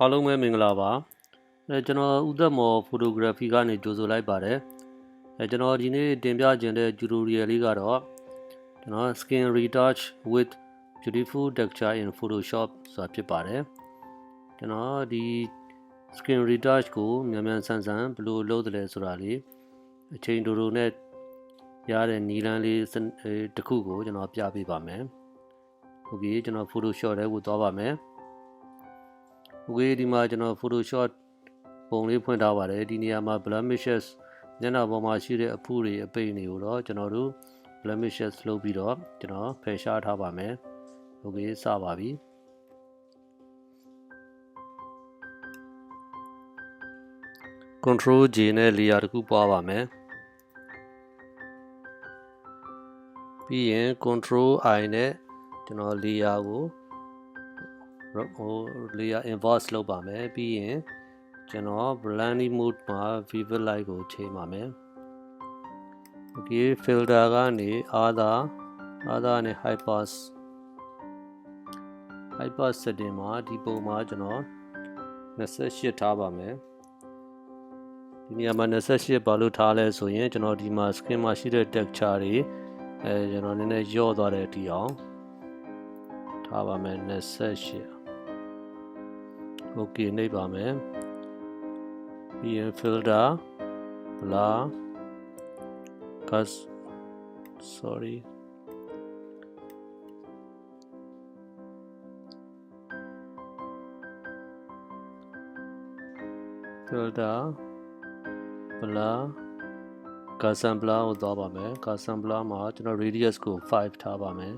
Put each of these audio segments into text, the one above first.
အားလုံးပဲမင်္ဂလာပါကျွန်တော်ဦးသက်မော် photography ကနေကြိုဆိုလိုက်ပါတယ်ကျွန်တော်ဒီနေ့တင်ပြခြင်းတဲ့ tutorial လေးကတော့ကျွန်တော် skin retouch with beautiful texture in Photoshop ဆိုတာဖြစ်ပါတယ်ကျွန်တော်ဒီ skin retouch ကိုမြန်မြန်ဆန်ဆန်ဘယ်လိုလုပ်တယ်လဲဆိုတာလေးအချိန်တိုတိုနဲ့ရတဲ့နည်းလမ်းလေးတစ်ခုကိုကျွန်တော်ပြပေးပါမယ်ဟုတ်ပြီကျွန်တော် Photoshop ထဲကိုသွားပါမယ်ဒီမှာကျွန်တော် Photoshop ပုံလေးဖွင့်ထားပါတယ်ဒီနေရာမှာ blemishes မျက်နှာပေါ်မှာရှိတဲ့အဖုတွေအပိန်တွေကိုတော့ကျွန်တော်တို့ blemishes လုပ်ပြီးတော့ကျွန်တော်ဖယ်ရှားထားပါမယ်စပါပြီControl J နဲ့ layer တစ်ခုပွားပါမယ်ပြီးရင် Control I နဲ့ကျွန်တော် layer ကိုlayer inverse လုပ်ပါမယ်ပြီးရင်ကျွန်တော် blending mode မှာ vivid light ကိုချိန်ပါမယ်filter ကနေ other နဲ့ highpass setting မှာဒီပုံမှာကျွန်တော်28ထားပါမယ်ဒီနေရာမှာ28ဘာလို့ထားလဲဆိုရင်ကျွန်တော်ဒီမှာ skin မှာရှိတဲ့ texture တွေကျွန်တော်နည်းနည်းလျော့သွားတဲ့အထိအောင်ထားပါမယ်28နှိပ်ပါမယ်ပြီးရင် filter blur filter blur gaussian blur ကိုသွားပါမယ် gaussian blur မှာကျွန်တော် radius ကို5ထားပါမယ်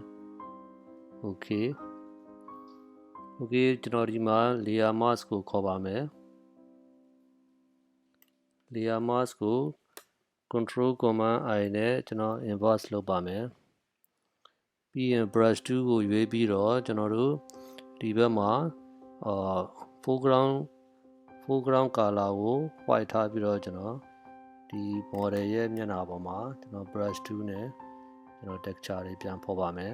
ကျွန်တော်ဒီမှာ layer mask ကိုခေါ်ပါမယ် layer mask ကို control command I နဲ့ကျွန်တော် inverse လုပ်ပါမယ်ပြီးရင် brush tool ကိုရွေးပြီးတော့ကျွန်တော်တို့ဒီဘက်မှာforeground color ကို white ထားပြီးတော့ကျွန်တော်ဒီ model ရဲ့မျက်နှာပေါ်မှာကျွန်တော် brush tool နဲ့ကျွန်တော် texture တွေပြန်ဖော်ပါမယ်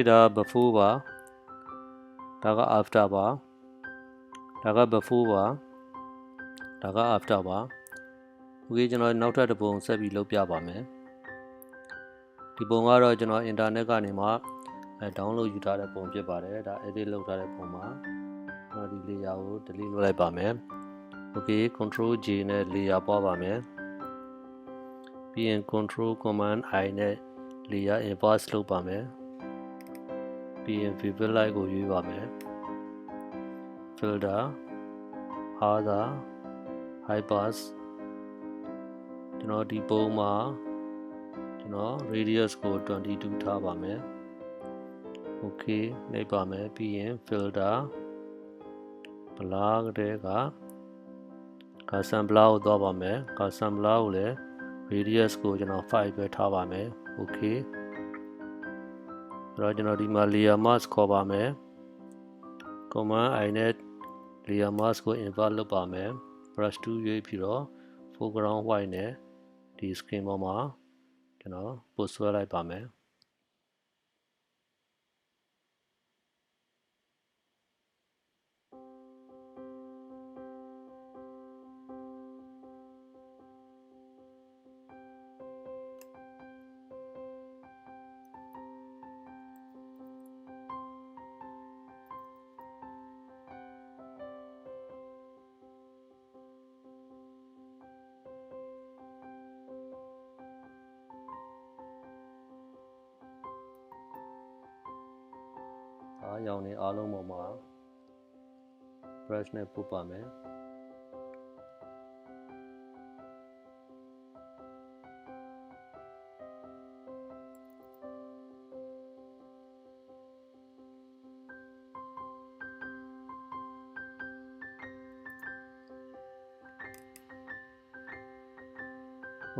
ဒါ before ပါဒါက after ပါဒါက before ပါဒါက after ပါကျွန်တော်နောက်ထပ်တစ်ပုံဆက်ပြီးလုပ်ပြပါမယ်ဒီပုံကတော့ကျွန်တော် internet ကနေမှdownload ယူထားတဲ့ပုံဖြစ်ပါတယ်ဒါ edit လုပ်ထားတဲ့ပုံမှာကျွန်တော်ဒီ layer ကို delete လုပ်လိုက်ပါမယ်control J နဲ့ layer ပွားပါမယ်ပြီးရင် control command I နဲ့ layer inverse လုပ်ပါမယ်ပြီးရင် vivid light ကိုရွေးပါမယ် filter other highpass ကျွန်တော်ဒီပုံမှာကျွန်တော် radius ကို22ထားပါမယ်နှိပ်ပါမယ်ပြီးရင် filter blur တဲ့က gaussian blur ကိုသွားပါမယ် gaussian blur ကိုလည်း radius ကိုကျွန်တော်5ပဲထားပါမယ်ကျွန်တော်ဒီမှာ layer mask ခေါ်ပါမယ် command I နဲ့ layer mask ကို invert လုပ်ပါမယ် brush tool ရွေးပြီးတော့ foreground white နဲ့ဒီ skin ပေါ်မှာကျွန်တော်ပို့ဆွဲလိုက်ပါမယ်ရောင်နေအားလုံးပေါ်မှာ brush နဲ့ပုတ်ပါမယ်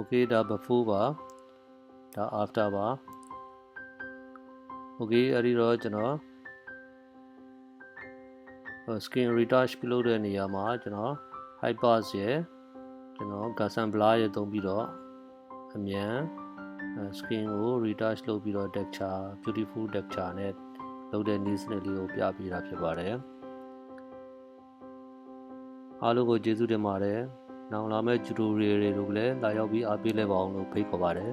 Okay ဒါ before ပါဒါ after ပါ Okay အဲ့ဒီတော့ကျွန်တော် skin retouch ပြုလုပ်တဲ့နေရာမှာကျွန်တော် highpass ရဲ့ကျွန်တော် gaussian blur ရဲ့သုံးပြီးတော့အမြန် skin ကို retouch လုပ်ပြီးတော့ texture beautiful texture နဲ့လုပ်တဲ့နည်းစနစ်လေးကိုပြပေးတာဖြစ်ပါတယ်အားလုံးကိုကျေးဇူးတင်ပါတယ်နောက်လာမယ့် tutorial တွေကိုလည်းလာရောက်ပြီးအားပေးလဲပါအောင်လို့ဖိတ်ခေါ်ပါတယ်